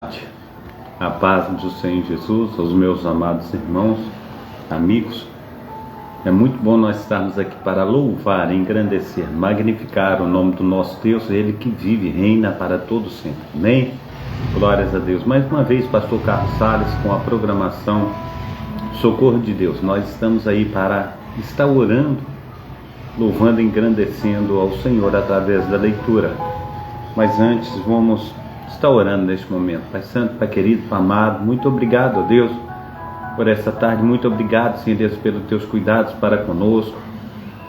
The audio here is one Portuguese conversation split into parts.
A paz do Senhor Jesus, aos meus amados irmãos, amigos. É muito bom nós estarmos aqui para louvar, engrandecer, magnificar o nome do nosso Deus, Ele que vive e reina para todo sempre. Amém? Glórias a Deus. Mais uma vez, pastor Carlos Salles com a programação Socorro de Deus. Nós estamos aí para estar orando, louvando e engrandecendo ao Senhor através da leitura. Mas antes, vamos estar orando neste momento. Pai Santo, Pai querido, Pai amado, muito obrigado, ó Deus, por essa tarde. Muito obrigado, Senhor Deus, pelos teus cuidados para conosco.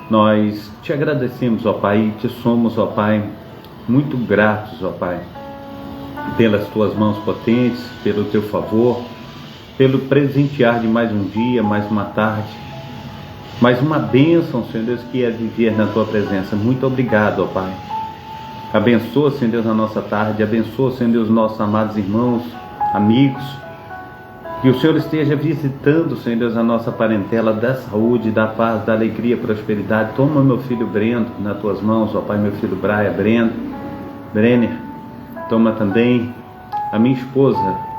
Nós te agradecemos, ó Pai, e te somos, ó Pai, muito gratos, ó Pai, pelas tuas mãos potentes, pelo teu favor, pelo presentear de mais um dia, mais uma tarde, mais uma bênção, Senhor Deus, que é viver na tua presença. Muito obrigado, ó Pai. Abençoa, Senhor Deus, a nossa tarde. Abençoa, Senhor Deus, nossos amados irmãos, amigos. Que o Senhor esteja visitando, Senhor Deus, a nossa parentela da saúde, da paz, da alegria, prosperidade. Toma meu filho Breno nas tuas mãos, ó Pai, meu filho Brenner. Toma também a minha esposa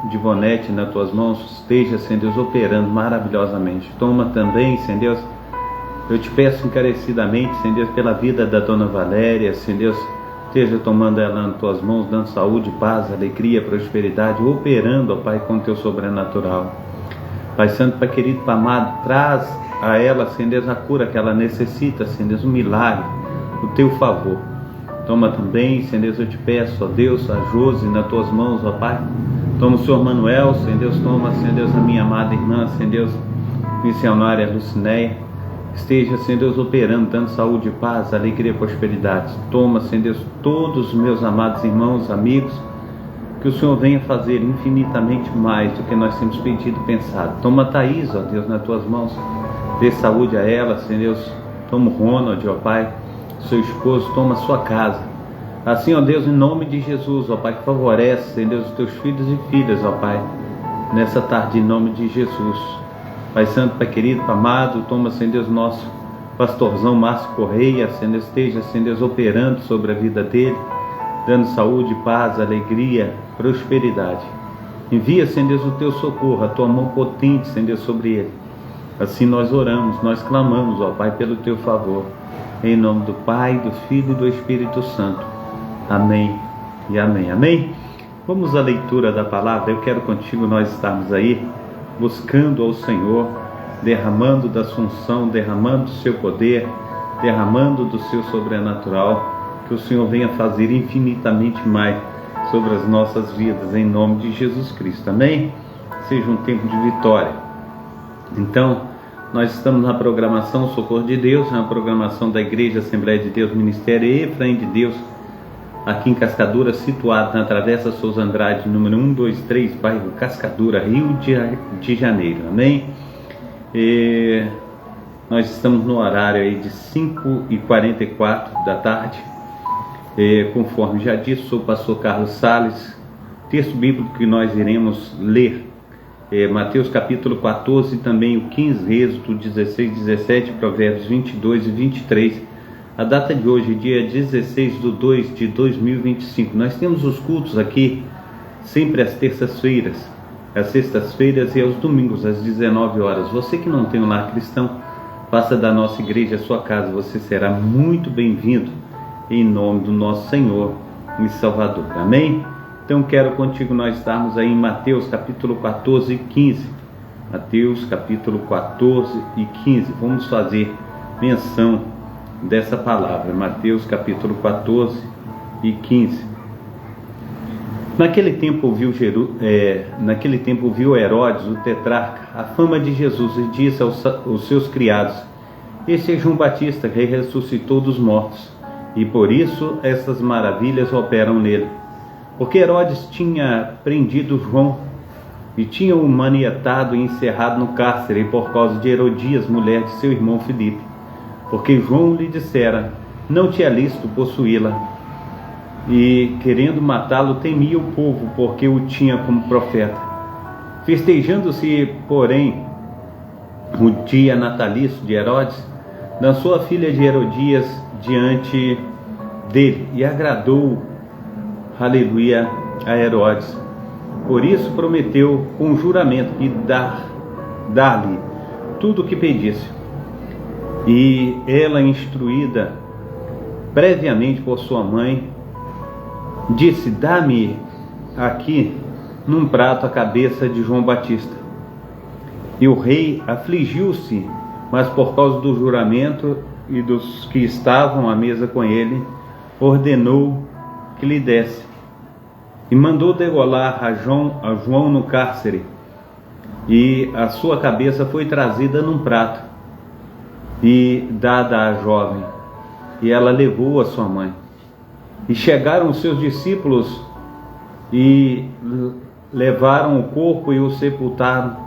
Divonete nas tuas mãos. Esteja, Senhor Deus, operando maravilhosamente. Toma também, Senhor Deus, eu te peço encarecidamente, Senhor Deus, pela vida da dona Valéria, Senhor Deus, esteja tomando ela nas tuas mãos, dando saúde, paz, alegria, prosperidade, operando, ó Pai, com o teu sobrenatural. Pai Santo, Pai querido, Pai amado, traz a ela, Senhor Deus, a cura que ela necessita, Senhor Deus, um milagre, o teu favor. Toma também, Senhor Deus, eu te peço, ó Deus, a Josi nas tuas mãos, ó Pai. Toma o Senhor Manuel, Senhor Deus, toma, Senhor Deus, a minha amada irmã, Senhor Deus, missionária Lucinéia. Esteja, Senhor Deus, operando, dando saúde, paz, alegria, prosperidade. Toma, Senhor Deus, todos os meus amados irmãos, amigos, que o Senhor venha fazer infinitamente mais do que nós temos pedido e pensado. Toma a Thaís, ó Deus, nas tuas mãos. Dê saúde a ela, Senhor Deus. Toma o Ronald, ó Pai, seu esposo, toma a sua casa. Assim, ó Deus, em nome de Jesus, ó Pai, que favorece, Senhor Deus, os teus filhos e filhas, ó Pai, nessa tarde, em nome de Jesus. Pai Santo, Pai querido, Pai amado, toma, Senhor Deus, nosso pastorzão Márcio Correia, Senhor Deus, esteja, Senhor Deus, operando sobre a vida dele, dando saúde, paz, alegria, prosperidade. Envia, Senhor Deus, o teu socorro, a tua mão potente, Senhor Deus, sobre ele. Assim nós oramos, nós clamamos, ó Pai, pelo teu favor. Em nome do Pai, do Filho e do Espírito Santo. Amém e amém. Amém? Vamos à leitura da palavra. Eu quero contigo nós estarmos aí, buscando ao Senhor, derramando da sua unção, derramando do seu poder, derramando do seu sobrenatural, que o Senhor venha fazer infinitamente mais sobre as nossas vidas, em nome de Jesus Cristo. Amém? Seja um tempo de vitória. Então, nós estamos na programação Socorro de Deus, na programação da Igreja Assembleia de Deus, Ministério Efraim de Deus, aqui em Cascadura, situado na Travessa Souza Andrade, número 123, bairro Cascadura, Rio de Janeiro. Amém? E nós estamos no horário aí de 5h44 da tarde. Conforme já disse, sou o pastor Carlos Salles. Texto bíblico que nós iremos ler Mateus capítulo 14, também o 15, Êxodo 16, 17, Provérbios 22 e 23. A data de hoje, dia 16/2 de 2025. Nós temos os cultos aqui sempre às terças-feiras, às sextas-feiras e aos domingos às 19 horas. Você que não tem um lar cristão, faça da nossa igreja a sua casa. Você será muito bem-vindo em nome do nosso Senhor e Salvador. Amém? Então quero contigo nós estarmos aí em Mateus capítulo 14 e 15. Mateus capítulo 14 e 15. Vamos fazer menção dessa palavra, Mateus capítulo 14 e 15. Naquele tempo ouviu Herodes, o tetrarca, a fama de Jesus e disse aos seus criados: este é João Batista, que ressuscitou dos mortos, e por isso essas maravilhas operam nele. Porque Herodes tinha prendido João e tinha-o maniatado e encerrado no cárcere por causa de Herodias, mulher de seu irmão Filipe. Porque João lhe dissera: não te é lícito possuí-la. E, querendo matá-lo, temia o povo, porque o tinha como profeta. Festejando-se, porém, o dia natalício de Herodes, lançou a filha de Herodias diante dele, e agradou, aleluia, a Herodes. Por isso prometeu com juramento que dar-lhe tudo o que pedisse. E ela, instruída previamente por sua mãe, disse: dá-me aqui num prato a cabeça de João Batista. E o rei afligiu-se, mas por causa do juramento e dos que estavam à mesa com ele, ordenou que lhe desse. E mandou degolar a João no cárcere, e a sua cabeça foi trazida num prato e dada à jovem, e ela levou a sua mãe. E chegaram os seus discípulos e levaram o corpo e o sepultaram,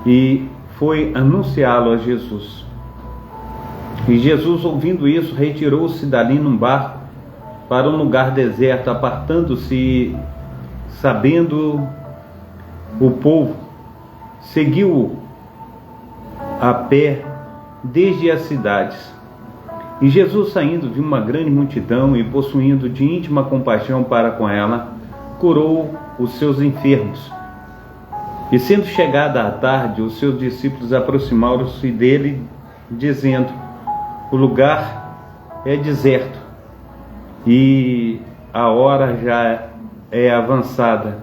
e foi anunciá-lo a Jesus. E Jesus, ouvindo isso, retirou-se dali num barco para um lugar deserto, apartando-se, sabendo o povo, seguiu a pé desde as cidades. E Jesus, saindo de uma grande multidão e possuindo de íntima compaixão para com ela, curou os seus enfermos. E sendo chegada a tarde, os seus discípulos aproximaram-se dele, dizendo: o lugar é deserto e a hora já é avançada.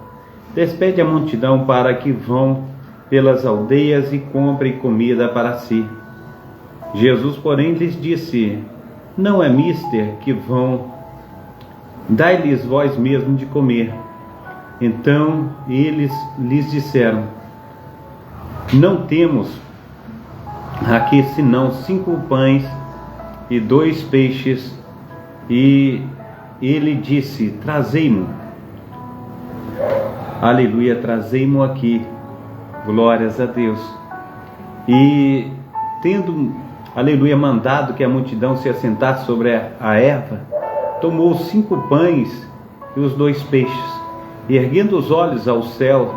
Despede a multidão para que vão pelas aldeias e comprem comida para si. Jesus, porém, lhes disse: não é mister que vão, dai-lhes vós mesmo de comer. Então eles lhes disseram: não temos aqui senão 5 pães e 2 peixes. E ele disse: trazei-mo. Aleluia, trazei-mo aqui. Glórias a Deus. E tendo, aleluia, mandado que a multidão se assentasse sobre a erva, tomou 5 pães e os 2 peixes, e erguendo os olhos ao céu,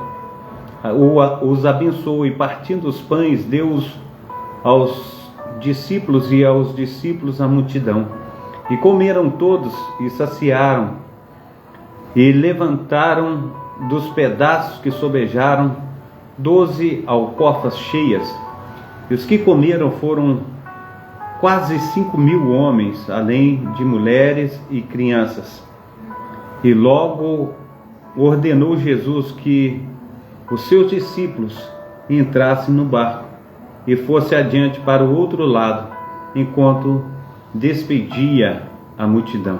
os abençoou, e partindo os pães, deu-os aos discípulos, e aos discípulos a multidão. E comeram todos e saciaram, e levantaram dos pedaços que sobejaram 12 alcofas cheias. E os que comeram foram quase 5.000 homens, além de mulheres e crianças. E logo ordenou Jesus que os seus discípulos entrassem no barco e fosse adiante para o outro lado, enquanto despedia a multidão.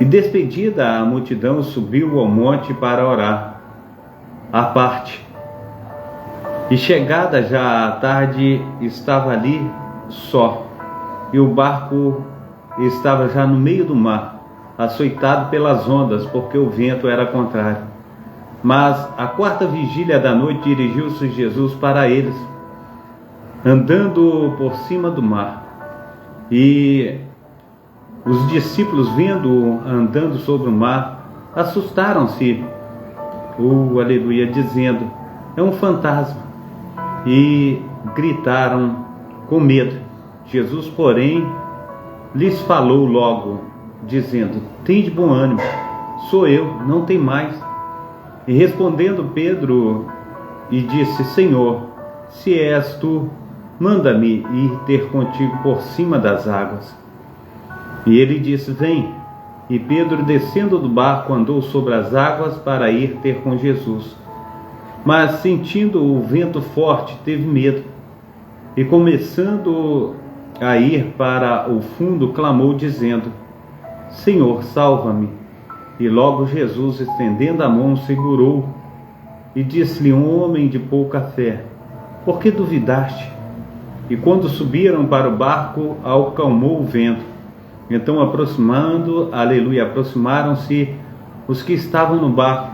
E despedida a multidão, subiu ao monte para orar à parte. E chegada já a tarde, estava ali só, e o barco estava já no meio do mar, açoitado pelas ondas, porque o vento era contrário. Mas à 4ª vigília da noite dirigiu-se Jesus para eles, andando por cima do mar. E os discípulos, vendo-o andando sobre o mar, assustaram-se, aleluia, dizendo: é um fantasma, e gritaram com medo. Jesus, porém, lhes falou logo, dizendo: tende bom ânimo, sou eu, não tem mais. E respondendo Pedro, e disse: Senhor, se és tu, manda-me ir ter contigo por cima das águas. E ele disse: vem. E Pedro, descendo do barco, andou sobre as águas para ir ter com Jesus. Mas, sentindo o vento forte, teve medo. E começando a ir para o fundo, clamou, dizendo: Senhor, salva-me. E logo Jesus, estendendo a mão, segurou e disse-lhe: homem de pouca fé, por que duvidaste? E quando subiram para o barco, acalmou o vento. Então, aproximaram-se os que estavam no barco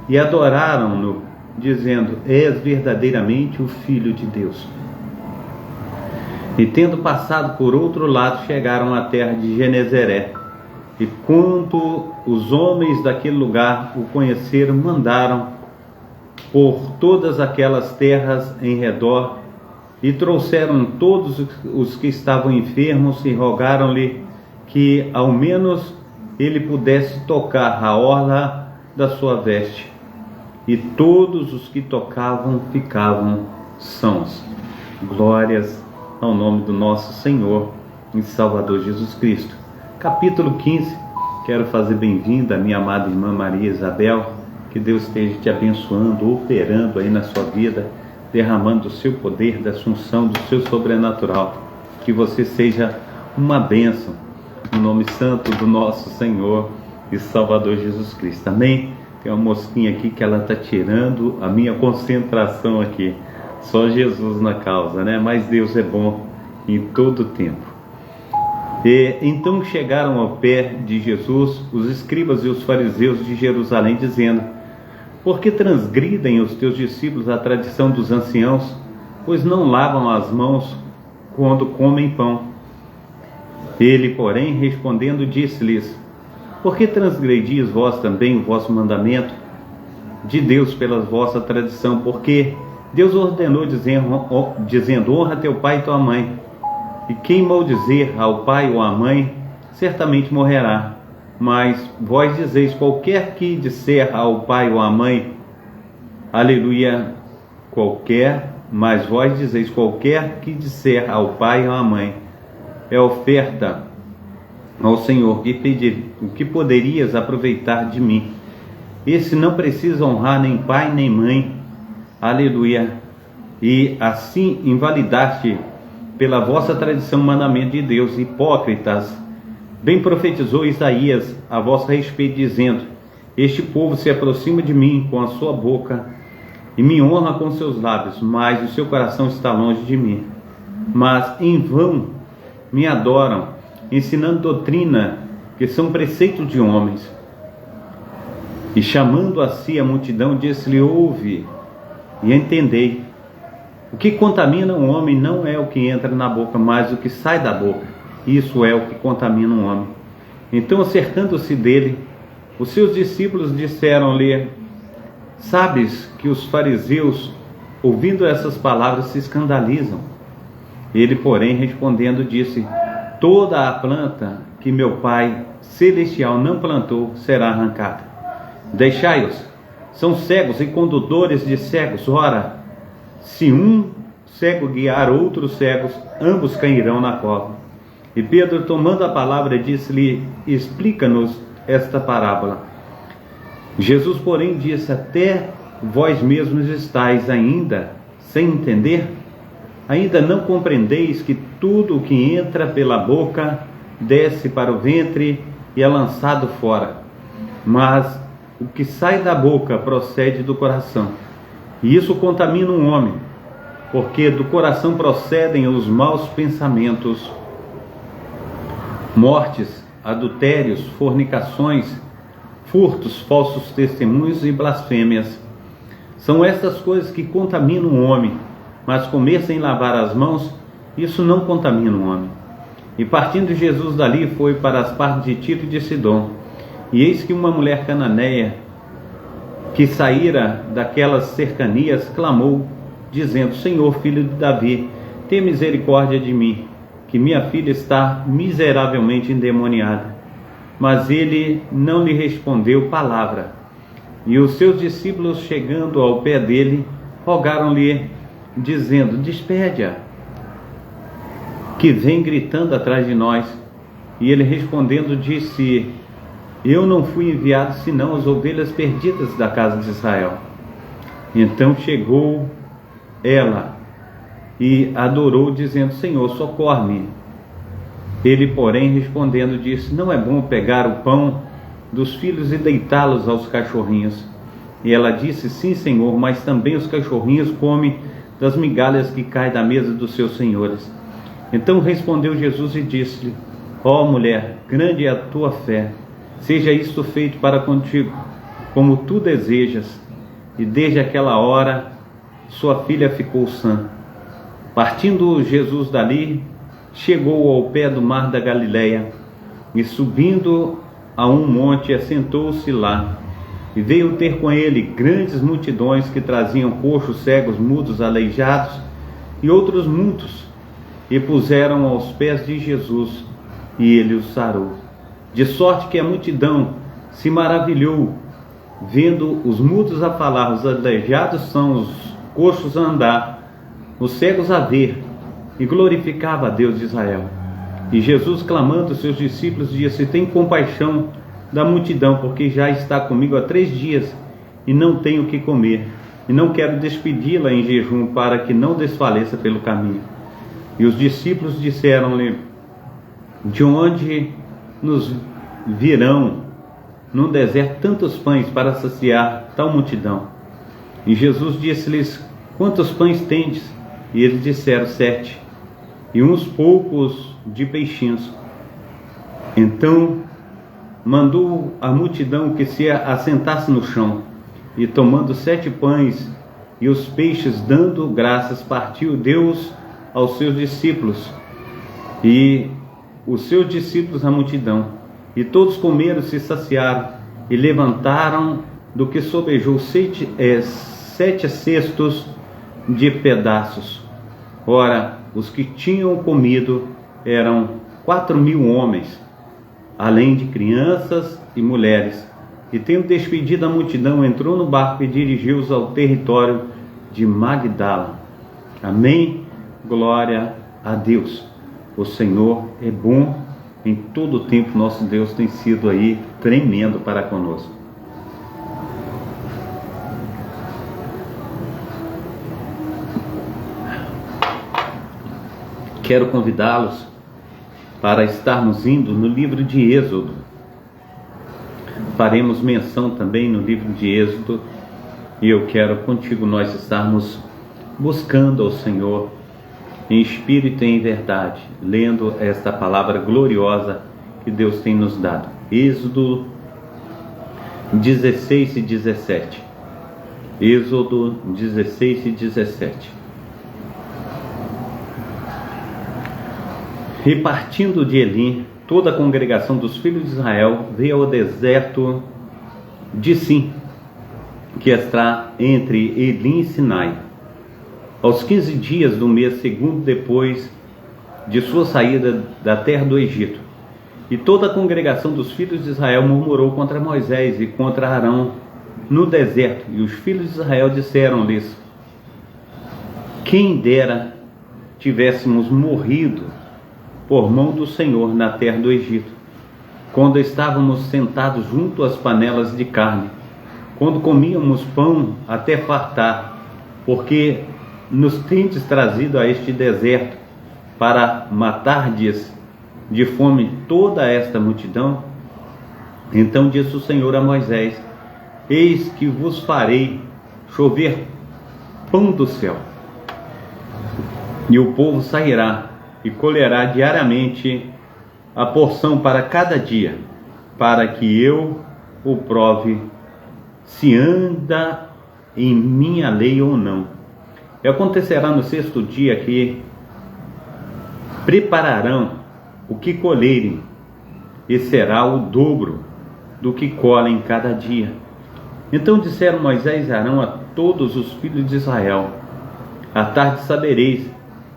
e adoraram-no, dizendo: és verdadeiramente o Filho de Deus. E tendo passado por outro lado, chegaram à terra de Genezaré. E quando os homens daquele lugar o conheceram, mandaram por todas aquelas terras em redor, e trouxeram todos os que estavam enfermos e rogaram-lhe que ao menos ele pudesse tocar a orla da sua veste, e todos os que tocavam ficavam sãos. Glórias ao nome do nosso Senhor e Salvador Jesus Cristo. Capítulo 15. Quero fazer bem-vinda a minha amada irmã Maria Isabel. Que Deus esteja te abençoando, operando aí na sua vida, derramando o seu poder, da assunção do seu sobrenatural. Que você seja uma bênção, no nome santo do nosso Senhor e Salvador Jesus Cristo. Amém? Tem uma mosquinha aqui que ela está tirando a minha concentração aqui. Só Jesus na causa, né? Mas Deus é bom em todo tempo. Então chegaram ao pé de Jesus os escribas e os fariseus de Jerusalém, dizendo: por que transgridem os teus discípulos a tradição dos anciãos, pois não lavam as mãos quando comem pão? Ele, porém, respondendo, disse-lhes: por que transgredis vós também o vosso mandamento de Deus pela vossa tradição? Porque Deus ordenou, dizendo: honra teu pai e tua mãe, e quem maldizer ao pai ou à mãe, certamente morrerá. Mas vós dizeis: qualquer que disser ao pai ou à mãe, aleluia, mas vós dizeis: qualquer que disser ao pai ou à mãe, é oferta ao Senhor, o que poderias aproveitar de mim? Esse não precisa honrar nem pai nem mãe, aleluia, e assim invalidaste pela vossa tradição o mandamento de Deus. Hipócritas, bem profetizou Isaías a vosso respeito, dizendo: este povo se aproxima de mim com a sua boca e me honra com seus lábios, mas o seu coração está longe de mim. Mas em vão me adoram, ensinando doutrina que são preceitos de homens. E chamando a si a multidão, disse-lhe: ouve e entendei. O que contamina um homem não é o que entra na boca, mas o que sai da boca. Isso é o que contamina um homem. Então, acercando-se dele, os seus discípulos disseram-lhe: sabes que os fariseus, ouvindo essas palavras, se escandalizam. Ele, porém, respondendo, disse: toda a planta que meu Pai Celestial não plantou será arrancada. Deixai-os, são cegos e condutores de cegos. Ora, se um cego guiar outros cegos, ambos cairão na cova. E Pedro, tomando a palavra, disse-lhe: explica-nos esta parábola. Jesus, porém, disse: até vós mesmos estáis ainda sem entender? Ainda não compreendeis que tudo o que entra pela boca desce para o ventre e é lançado fora? Mas o que sai da boca procede do coração, e isso contamina um homem, porque do coração procedem os maus pensamentos, mortes, adultérios, fornicações, furtos, falsos testemunhos e blasfêmias. São estas coisas que contaminam o homem, mas comer sem lavar as mãos, isso não contamina o homem. E partindo Jesus dali, foi para as partes de Tiro e de Sidom. E eis que uma mulher cananeia, que saíra daquelas cercanias, clamou, dizendo: Senhor, filho de Davi, tem misericórdia de mim, que minha filha está miseravelmente endemoniada. Mas ele não lhe respondeu palavra. E os seus discípulos, chegando ao pé dele, rogaram-lhe, dizendo: despede-a, que vem gritando atrás de nós. E ele, respondendo, disse: eu não fui enviado senão as ovelhas perdidas da casa de Israel. Então chegou ela e adorou, dizendo: Senhor, socorre-me. Ele, porém, respondendo, disse: não é bom pegar o pão dos filhos e deitá-los aos cachorrinhos. E ela disse: sim, Senhor, mas também os cachorrinhos comem das migalhas que caem da mesa dos seus senhores. Então respondeu Jesus e disse-lhe: ó mulher, grande é a tua fé, seja isto feito para contigo, como tu desejas. E desde aquela hora sua filha ficou sã. Partindo Jesus dali, chegou ao pé do mar da Galileia, e subindo a um monte, assentou-se lá. E veio ter com ele grandes multidões que traziam coxos, cegos, mudos, aleijados e outros muitos, e puseram aos pés de Jesus, e ele os sarou. De sorte que a multidão se maravilhou vendo os mudos a falar, os aleijados são, os coxos a andar, os cegos a ver, e glorificava a Deus de Israel. E Jesus, clamando aos seus discípulos, disse: tem compaixão da multidão, porque já está comigo há 3 dias, e não tenho o que comer, e não quero despedi-la em jejum, para que não desfaleça pelo caminho. E os discípulos disseram-lhe: de onde nos virão no deserto tantos pães para saciar tal multidão? E Jesus disse-lhes: quantos pães tendes? E eles disseram: 7, e uns poucos de peixinhos. Então mandou a multidão que se assentasse no chão, e tomando 7 pães e os peixes, dando graças, partiu, deu-os aos seus discípulos, e os seus discípulos a multidão. E todos comeram, se saciaram, e levantaram do que sobejou 7 cestos de pedaços. Ora, os que tinham comido eram 4.000 homens, além de crianças e mulheres. E tendo despedido a multidão, entrou no barco e dirigiu-os ao território de Magdala. Amém? Glória a Deus. O Senhor é bom em todo o tempo. Nosso Deus tem sido aí tremendo para conosco. Quero convidá-los para estarmos indo no livro de Êxodo. Faremos menção também no livro de Êxodo, e eu quero contigo nós estarmos buscando ao Senhor em espírito e em verdade, lendo esta palavra gloriosa que Deus tem nos dado. Êxodo 16 e 17. Êxodo 16 e 17. E partindo de Elim, toda a congregação dos filhos de Israel veio ao deserto de Sim, que está entre Elim e Sinai, aos 15 dias do mês segundo depois de sua saída da terra do Egito. E toda a congregação dos filhos de Israel murmurou contra Moisés e contra Arão no deserto. E os filhos de Israel disseram-lhes: quem dera tivéssemos morrido por mão do Senhor na terra do Egito, quando estávamos sentados junto às panelas de carne, quando comíamos pão até fartar, porque nos tendes trazido a este deserto para matardes de fome toda esta multidão? Então disse o Senhor a Moisés: eis que vos farei chover pão do céu, e o povo sairá e colherá diariamente a porção para cada dia, para que eu o prove se anda em minha lei ou não. E acontecerá no 6º dia que prepararão o que colherem, e será o dobro do que colhem cada dia. Então disseram Moisés e Arão a todos os filhos de Israel: à tarde sabereis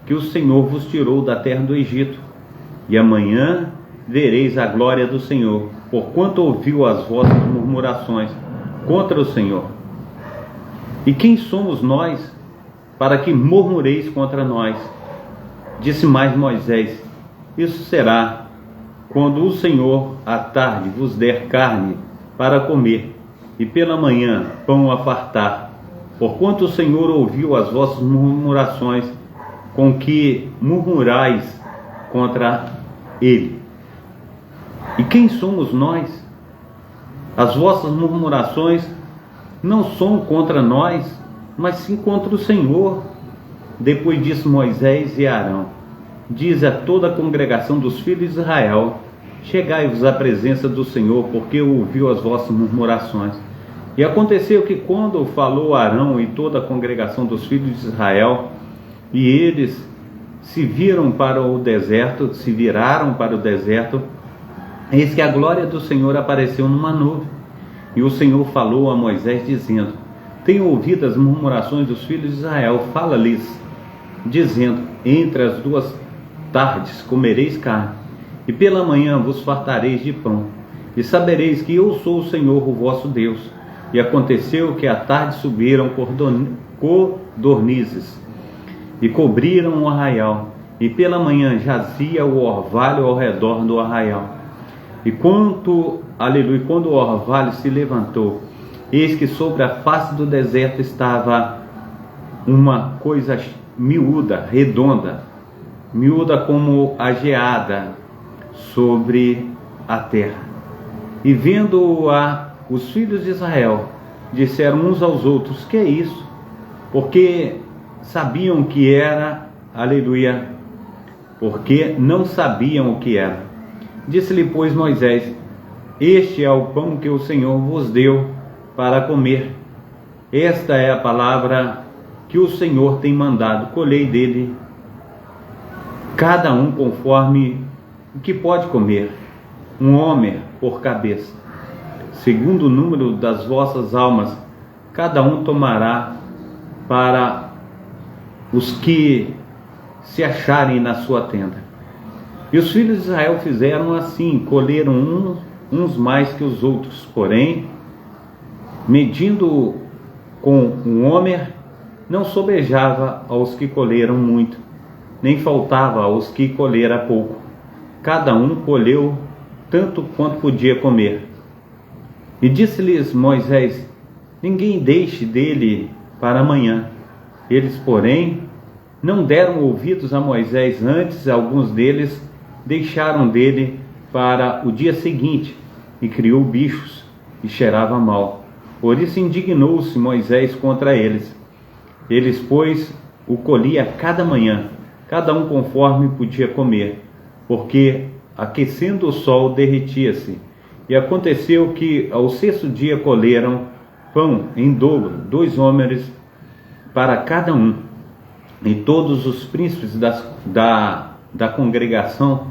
que o Senhor vos tirou da terra do Egito, e amanhã vereis a glória do Senhor, porquanto ouviu as vossas murmurações contra o Senhor. E quem somos nós para que murmureis contra nós? Disse mais Moisés: isso será quando o Senhor à tarde vos der carne para comer, e pela manhã pão a fartar, porquanto o Senhor ouviu as vossas murmurações com que murmurais contra ele. E quem somos nós? As vossas murmurações não são contra nós, mas sim contra o Senhor. Depois disse Moisés e Arão: diz a toda a congregação dos filhos de Israel: chegai-vos à presença do Senhor, porque ouviu as vossas murmurações. E aconteceu que quando falou Arão e toda a congregação dos filhos de Israel, e eles se viraram para o deserto, eis que a glória do Senhor apareceu numa nuvem. E o Senhor falou a Moisés, dizendo: tenho ouvido as murmurações dos filhos de Israel, fala-lhes, dizendo: entre as 2 tardes comereis carne, e pela manhã vos fartareis de pão, e sabereis que eu sou o Senhor, o vosso Deus. E aconteceu que à tarde subiram codornizes e cobriram o arraial, e pela manhã jazia o orvalho ao redor do arraial. E quando o orvalho se levantou, eis que sobre a face do deserto estava uma coisa miúda, redonda, miúda como a geada sobre a terra. E vendo-a, os filhos de Israel disseram uns aos outros: que é isso? Porque sabiam que era, aleluia, porque não sabiam o que era. Disse-lhe, pois, Moisés: este é o pão que o Senhor vos deu para comer. Esta é a palavra que o Senhor tem mandado. Colhei dele cada um conforme o que pode comer, um homer por cabeça. Segundo o número das vossas almas, cada um tomará para os que se acharem na sua tenda. E os filhos de Israel fizeram assim, colheram uns mais que os outros, porém, medindo com um homer, não sobejava aos que colheram muito, nem faltava aos que colheram pouco. Cada um colheu tanto quanto podia comer. E disse-lhes Moisés: ninguém deixe dele para amanhã. Eles, porém, não deram ouvidos a Moisés. Antes, alguns deles deixaram dele para o dia seguinte, e criou bichos e cheirava mal. Por isso indignou-se Moisés contra eles. Eles, pois, o colhia cada manhã, cada um conforme podia comer, porque aquecendo o sol derretia-se. E aconteceu que ao sexto dia colheram pão em dobro, 2 homeres para cada um. E todos os príncipes da congregação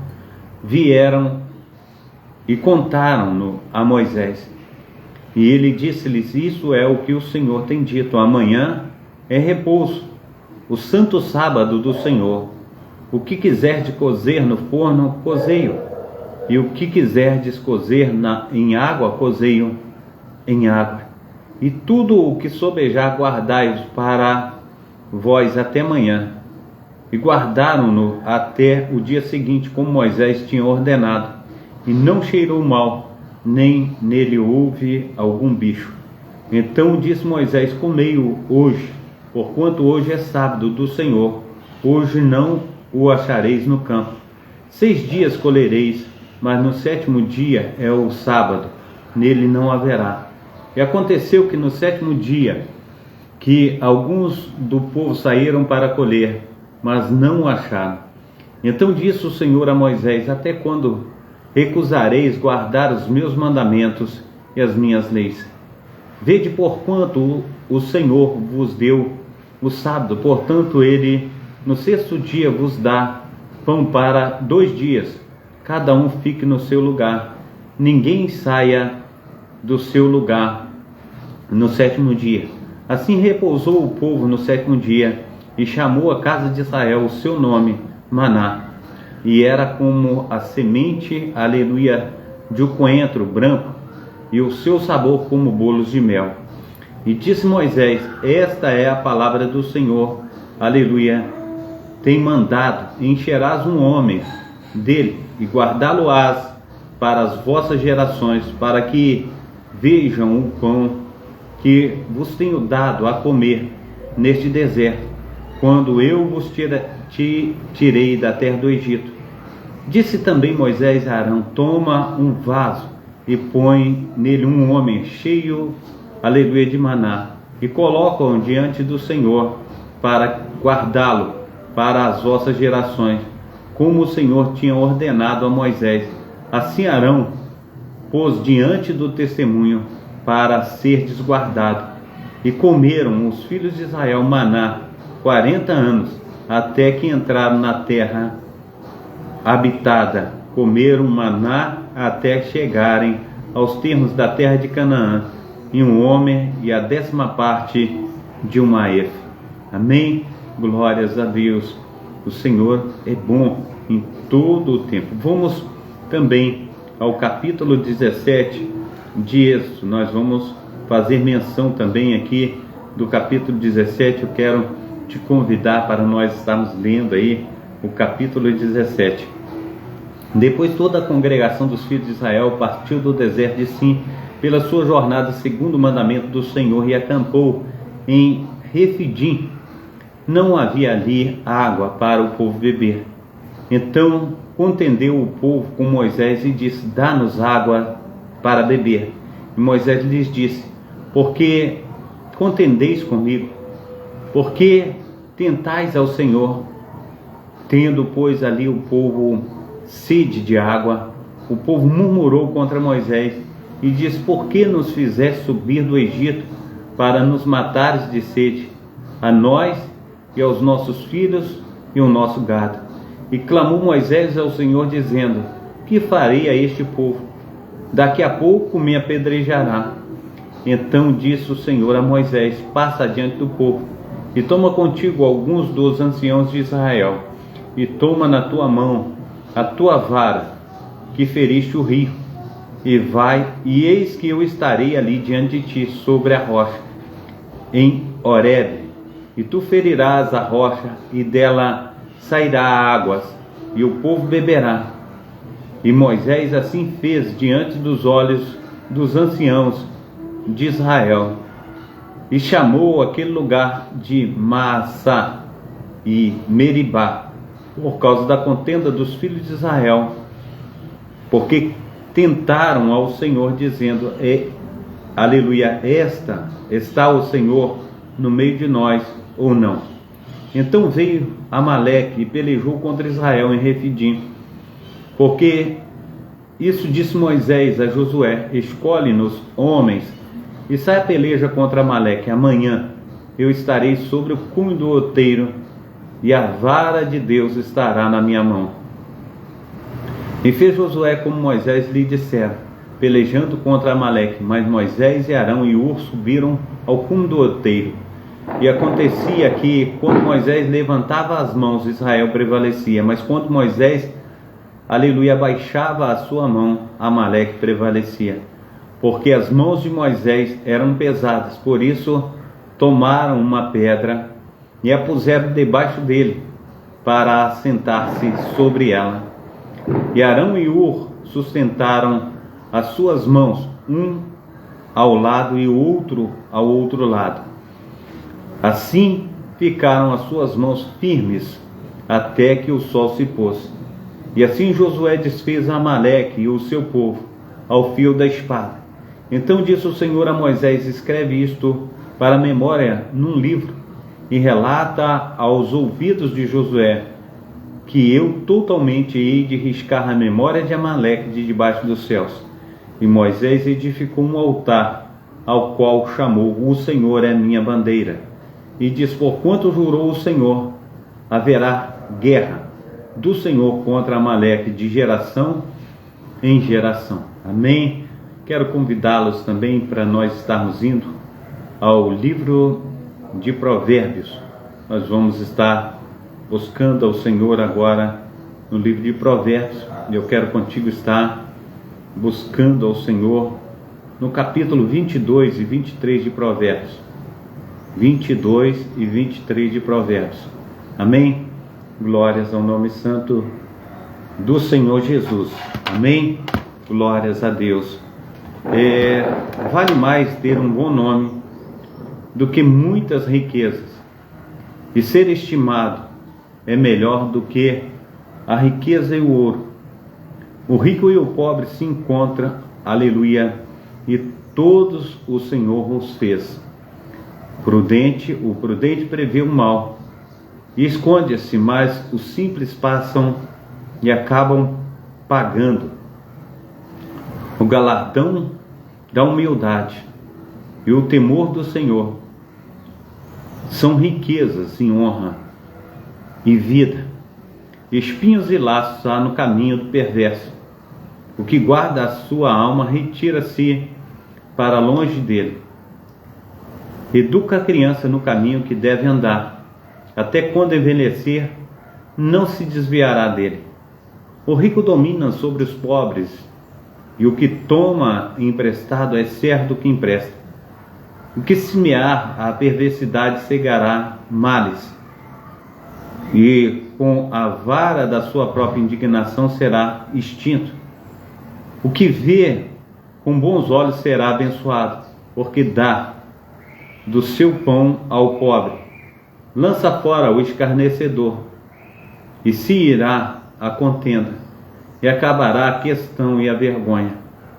vieram e contaram-no a Moisés. E ele disse-lhes: isso é o que o Senhor tem dito: amanhã é repouso, o santo sábado do Senhor. O que quiserdes cozer no forno, cozei-o, e o que quiserdes cozer em água, cozei-o em água. E tudo o que sobejar, guardai-os para vós até amanhã. E guardaram-no até o dia seguinte, como Moisés tinha ordenado, e não cheirou mal, nem nele houve algum bicho. Então disse Moisés: comei-o hoje, porquanto hoje é sábado do Senhor, hoje não o achareis no campo. 6 dias colhereis, mas no 7º dia é o sábado, nele não haverá. E aconteceu que no 7º dia, que alguns do povo saíram para colher, mas não o acharam. Então disse o Senhor a Moisés: até quando recusareis guardar os meus mandamentos e as minhas leis? Vede porquanto o Senhor vos deu o sábado, portanto ele no 6º dia vos dá pão para 2 dias, cada um fique no seu lugar, ninguém saia do seu lugar no 7º dia. Assim repousou o povo no 7º dia, e chamou a casa de Israel o seu nome, Maná, e era como a semente, aleluia, de um coentro branco, e o seu sabor como bolos de mel. E disse Moisés: esta é a palavra do Senhor, aleluia, tem mandado: encherás um homem dele, e guardá-lo-ás para as vossas gerações, para que vejam o pão que vos tenho dado a comer neste deserto, quando eu vos tirei da terra do Egito. Disse também Moisés a Arão: toma um vaso e põe nele um homem cheio, aleluia, de maná, e coloca-o diante do Senhor para guardá-lo para as vossas gerações, como o Senhor tinha ordenado a Moisés. Assim Arão pôs diante do testemunho para ser desguardado. E comeram os filhos de Israel maná 40 anos, até que entraram na terra habitada. Comeram maná até chegarem aos termos da terra de Canaã, e um homem e a 10ª parte de uma efa. Amém? Glórias a Deus. O Senhor é bom em todo o tempo. Vamos também ao capítulo 17 de Êxodo. Nós vamos fazer menção também aqui do capítulo 17. Eu quero te convidar para nós estarmos lendo aí o capítulo 17. Depois toda a congregação dos filhos de Israel partiu do deserto de Sim pela sua jornada segundo o mandamento do Senhor e acampou em Refidim. Não havia ali água para o povo beber. Então contendeu o povo com Moisés e disse: dá-nos água para beber. E Moisés lhes disse: por que contendeis comigo? Por que tentais ao Senhor? Tendo, pois, ali o povo sede de água, o povo murmurou contra Moisés e disse: por que nos fizeste subir do Egito para nos matares de sede, a nós e aos nossos filhos e ao nosso gado? E clamou Moisés ao Senhor, dizendo: que farei a este povo? Daqui a pouco me apedrejará. Então disse o Senhor a Moisés: passa adiante do povo, e toma contigo alguns dos anciãos de Israel, e toma na tua mão a tua vara, que feriste o rio, e vai, e eis que eu estarei ali diante de ti, sobre a rocha, em Horebe, e tu ferirás a rocha, e dela sairá águas, e o povo beberá. E Moisés assim fez diante dos olhos dos anciãos de Israel, e chamou aquele lugar de Maassá e Meribá, por causa da contenda dos filhos de Israel, porque tentaram ao Senhor, dizendo: aleluia, está o Senhor no meio de nós ou não? Então veio Amaleque e pelejou contra Israel em Refidim. Porque isso disse Moisés a Josué: escolhe-nos homens e sai a peleja contra Amaleque. Amanhã eu estarei sobre o cume do outeiro, e a vara de Deus estará na minha mão. E fez Josué como Moisés lhe dissera, pelejando contra Amaleque. Mas Moisés e Arão e Hur subiram ao cume do outeiro. E acontecia que, quando Moisés levantava as mãos, Israel prevalecia. Mas quando Moisés, aleluia, baixava a sua mão, Amaleque prevalecia. Porque as mãos de Moisés eram pesadas. Por isso tomaram uma pedra e a puseram debaixo dele, para assentar-se sobre ela. E Arão e Hur sustentaram as suas mãos, um ao lado e o outro ao outro lado. Assim ficaram as suas mãos firmes, até que o sol se pôs. E assim Josué desfez Amaleque e o seu povo ao fio da espada. Então disse o Senhor a Moisés: escreve isto para a memória num livro, e relata aos ouvidos de Josué, que eu totalmente hei de riscar a memória de Amaleque de debaixo dos céus. E Moisés edificou um altar, ao qual chamou: o Senhor é minha bandeira. E diz: porquanto jurou o Senhor, haverá guerra do Senhor contra Amaleque de geração em geração. Amém? Quero convidá-los também para nós estarmos indo ao livro de Provérbios. Nós vamos estar buscando ao Senhor agora no livro de Provérbios. Eu quero contigo estar buscando ao Senhor no capítulo 22 e 23 de Provérbios. 22 e 23 de Provérbios. Amém? Glórias ao nome santo do Senhor Jesus. Amém? Glórias a Deus. Vale mais ter um bom nome do que muitas riquezas, e ser estimado é melhor do que a riqueza e o ouro. O rico e o pobre se encontram, aleluia, e todos o Senhor os fez. O prudente prevê o mal e esconde-se, mas os simples passam e acabam pagando. O galardão da humildade e o temor do Senhor são riquezas em honra e vida. Espinhos e laços há no caminho do perverso. O que guarda a sua alma retira-se para longe dele. Educa a criança no caminho que deve andar. Até quando envelhecer, não se desviará dele. O rico domina sobre os pobres, e o que toma emprestado é certo que empresta. O que semear a perversidade cegará males, e com a vara da sua própria indignação será extinto. O que vê com bons olhos será abençoado, porque dá do seu pão ao pobre. Lança fora o escarnecedor, e se irá a contenda, e acabará a questão e a vergonha.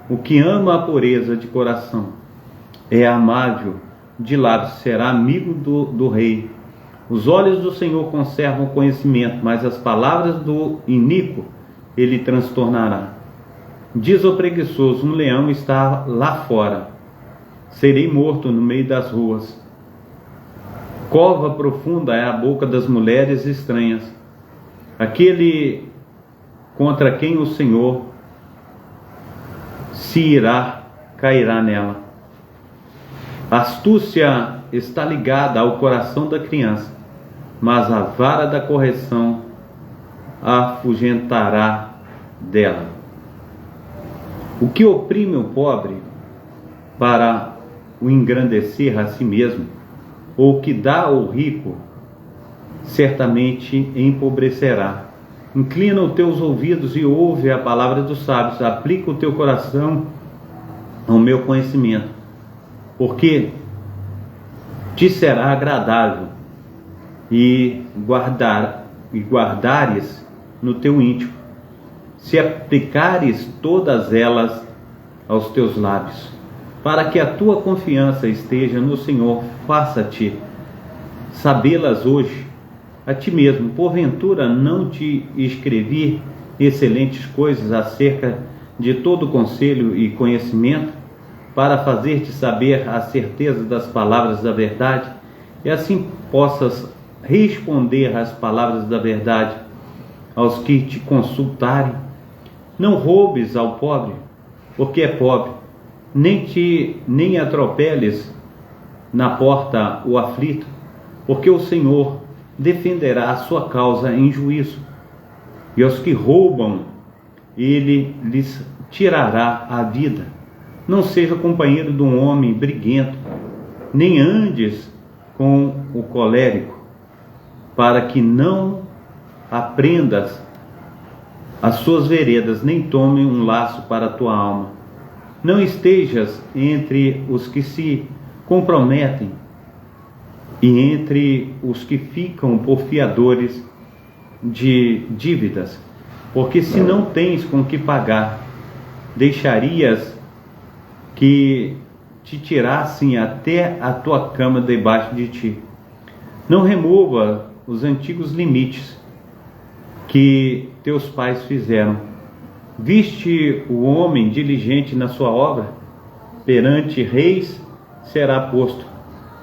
O que ama a pureza de coração é amável de lábios, será amigo do rei. Os olhos do Senhor conservam o conhecimento, mas as palavras do iníquo ele transtornará. Diz o preguiçoso: um leão está lá fora, serei morto no meio das ruas. Cova profunda é a boca das mulheres estranhas. Aquele contra quem o Senhor se irá, cairá nela. A astúcia está ligada ao coração da criança, mas a vara da correção a afugentará dela. O que oprime o pobre para o engrandecer a si mesmo, ou o que dá ao rico, certamente empobrecerá. Inclina os teus ouvidos e ouve a palavra dos sábios, aplica o teu coração ao meu conhecimento, porque te será agradável e guardares no teu íntimo, se aplicares todas elas aos teus lábios, para que a tua confiança esteja no Senhor. Faça-te sabê-las hoje a ti mesmo. Porventura não te escrevi excelentes coisas acerca de todo conselho e conhecimento, para fazer-te saber a certeza das palavras da verdade, e assim possas responder às palavras da verdade aos que te consultarem. Não roubes ao pobre, porque é pobre, nem atropeles na porta o aflito, porque o Senhor defenderá a sua causa em juízo, e aos que roubam ele lhes tirará a vida. Não seja companheiro de um homem briguento, nem andes com o colérico, para que não aprendas as suas veredas, nem tome um laço para a tua alma. Não estejas entre os que se comprometem e entre os que ficam por fiadores de dívidas, porque se não tens com que pagar, deixarias que te tirassem até a tua cama debaixo de ti. Não remova os antigos limites que teus pais fizeram. Viste o homem diligente na sua obra, perante reis será posto,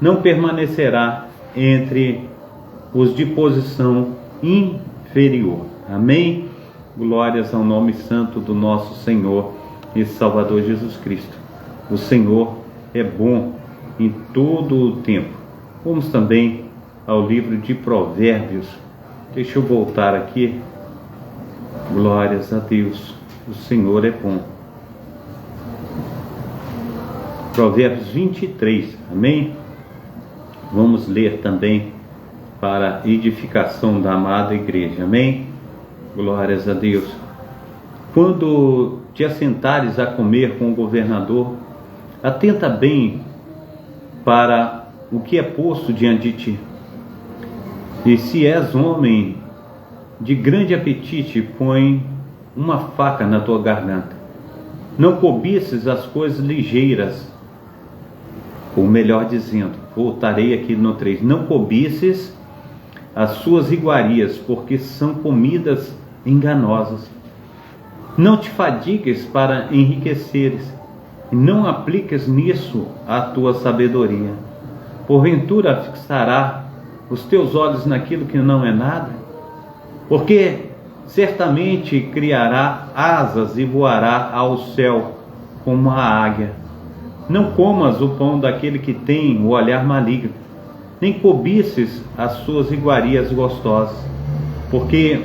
não permanecerá entre os de posição inferior. Amém? Glórias ao nome santo do nosso Senhor e Salvador Jesus Cristo. O Senhor é bom em todo o tempo. Vamos também ao livro de Provérbios. Deixa eu voltar aqui. Glórias a Deus. O Senhor é bom. Provérbios 23. Amém? Vamos ler também para edificação da amada igreja. Amém? Glórias a Deus. Quando te assentares a comer com o governador, atenta bem para o que é posto diante de ti. E se és homem de grande apetite, põe uma faca na tua garganta. Não cobices as coisas ligeiras, ou melhor dizendo, voltarei aqui no 3, não cobices as suas iguarias, porque são comidas enganosas. Não te fadigues para enriqueceres, não apliques nisso a tua sabedoria. Porventura fixará os teus olhos naquilo que não é nada? Porque certamente criará asas e voará ao céu como a águia. Não comas o pão daquele que tem o olhar maligno, nem cobices as suas iguarias gostosas, porque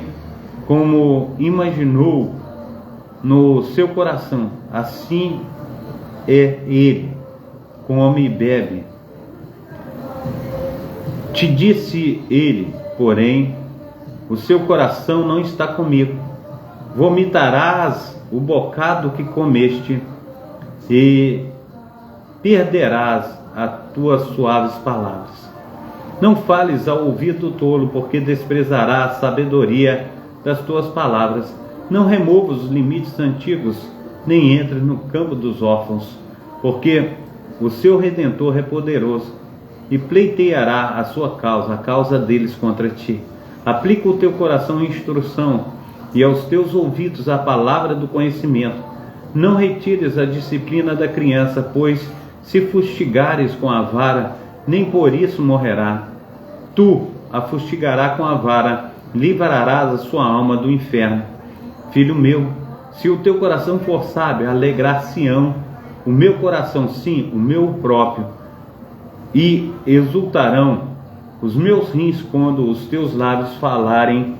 como imaginou no seu coração, assim é ele, come e bebe Te disse ele, porém, o seu coração não está comigo. Vomitarás o bocado que comeste e perderás as tuas suaves palavras. Não fales ao ouvido do tolo, porque desprezará a sabedoria das tuas palavras. Não removas os limites antigos, nem entres no campo dos órfãos, porque o seu Redentor é poderoso e pleiteará a sua causa, a causa deles contra ti. Aplica o teu coração em instrução e aos teus ouvidos a palavra do conhecimento. Não retires a disciplina da criança, pois se fustigares com a vara, nem por isso morrerá. Tu a fustigará com a vara, livrarás a sua alma do inferno. Filho meu, se o teu coração for sábio, alegrar-se-ão o meu coração, sim, o meu próprio, e exultarão os meus rins quando os teus lábios falarem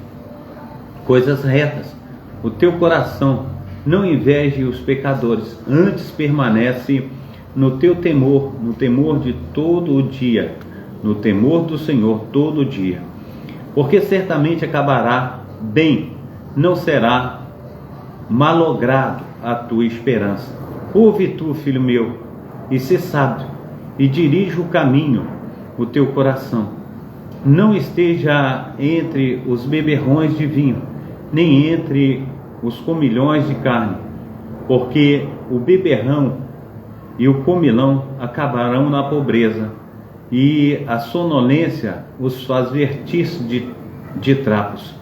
coisas retas. O teu coração não inveje os pecadores, antes permanece no teu temor, no temor de todo o dia, no temor do Senhor todo o dia. Porque certamente acabará bem, não será malogrado a tua esperança. Ouve tu, filho meu, e sê sábio, e dirige o caminho, o teu coração. Não esteja entre os beberrões de vinho, nem entre os comilhões de carne, porque o beberrão e o comilão acabarão na pobreza, e a sonolência os faz vestir-se de trapos.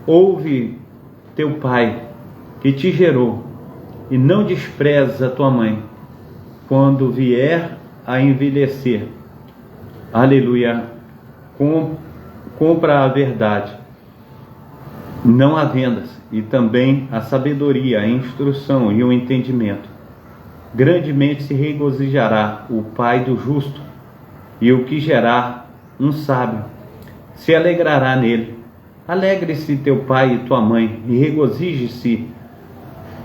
Ouve teu pai, que te gerou, e não desprezes a tua mãe, quando vier a envelhecer. Aleluia. Compra a verdade, não há vendas, e também a sabedoria, a instrução e o entendimento. Grandemente se regozijará o pai do justo, e o que gerar um sábio se alegrará nele. Alegre-se teu pai e tua mãe, e regozije-se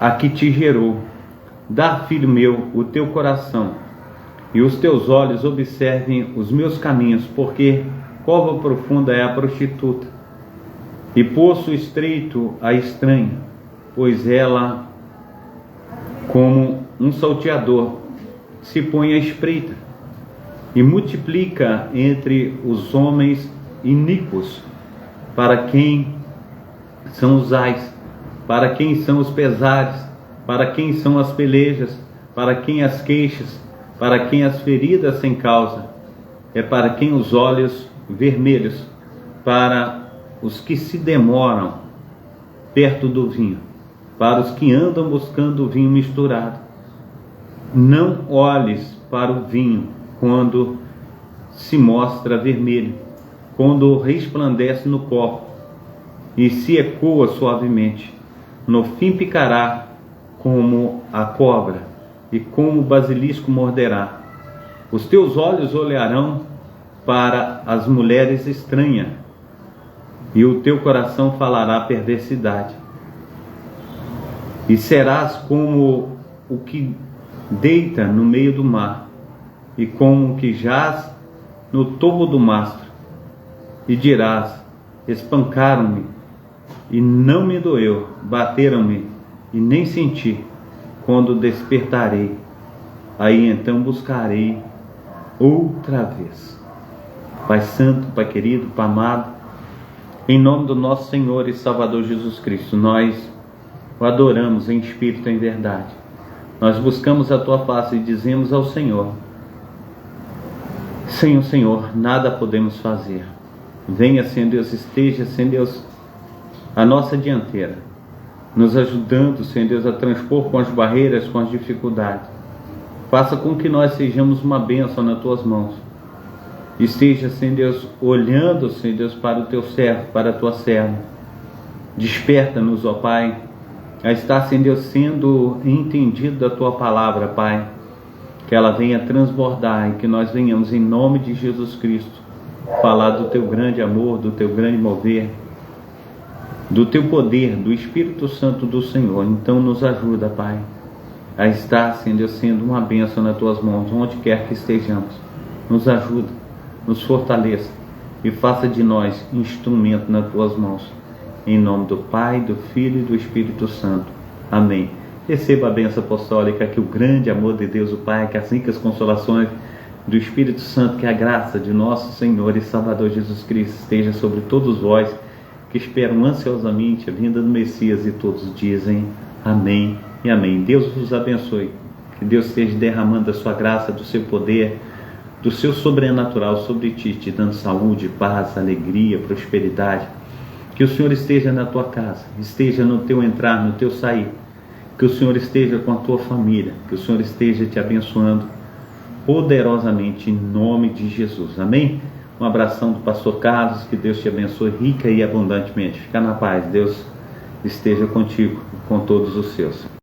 a que te gerou. Dá, filho meu, o teu coração, e os teus olhos observem os meus caminhos, porque cova profunda é a prostituta, e poço estreito a estranha, pois ela, como um salteador, se põe à espreita, e multiplica entre os homens iníquos. Para quem são os ais? Para quem são os pesares? Para quem são as pelejas? Para quem as queixas? Para quem as feridas sem causa? É para quem os olhos vermelhos? Para os que se demoram perto do vinho, para os que andam buscando o vinho misturado. Não olhes para o vinho quando se mostra vermelho, quando resplandece no copo e se ecoa suavemente. No fim picará como a cobra, e como o basilisco morderá. Os teus olhos olharão para as mulheres estranhas, e o teu coração falará perversidade. E serás como o que deita no meio do mar, e como o que jaz no topo do mastro. E dirás: espancaram-me, e não me doeu, bateram-me, e nem senti. Quando despertarei, aí então buscarei outra vez. Pai Santo, Pai querido, Pai amado, em nome do nosso Senhor e Salvador Jesus Cristo, nós o adoramos em espírito e em verdade. Nós buscamos a Tua face e dizemos ao Senhor: sem o Senhor nada podemos fazer. Venha, Senhor Deus, esteja, Senhor Deus, a nossa dianteira, nos ajudando, Senhor Deus, a transpor com as barreiras, com as dificuldades. Faça com que nós sejamos uma bênção nas Tuas mãos. Esteja, Senhor Deus, olhando, Senhor Deus, para o Teu servo, para a Tua serva. Desperta-nos, ó Pai, a estar, Senhor Deus, sendo entendido da Tua palavra, Pai. Que ela venha transbordar e que nós venhamos, em nome de Jesus Cristo, falar do Teu grande amor, do Teu grande mover, do Teu poder, do Espírito Santo do Senhor. Então nos ajuda, Pai, a estar, Senhor Deus, sendo uma bênção nas Tuas mãos, onde quer que estejamos. Nos ajuda, nos fortaleça, e faça de nós instrumento nas tuas mãos. Em nome do Pai, do Filho e do Espírito Santo. Amém. Receba a bênção apostólica, que o grande amor de Deus, o Pai, que as ricas consolações do Espírito Santo, que a graça de nosso Senhor e Salvador Jesus Cristo esteja sobre todos vós, que esperam ansiosamente a vinda do Messias, e todos dizem amém e amém. Deus vos abençoe. Que Deus esteja derramando a sua graça, do seu poder, do seu sobrenatural sobre ti, te dando saúde, paz, alegria, prosperidade. Que o Senhor esteja na tua casa, esteja no teu entrar, no teu sair. Que o Senhor esteja com a tua família, que o Senhor esteja te abençoando poderosamente em nome de Jesus. Amém? Um abração do pastor Carlos, que Deus te abençoe rica e abundantemente. Fica na paz, Deus esteja contigo, com todos os seus.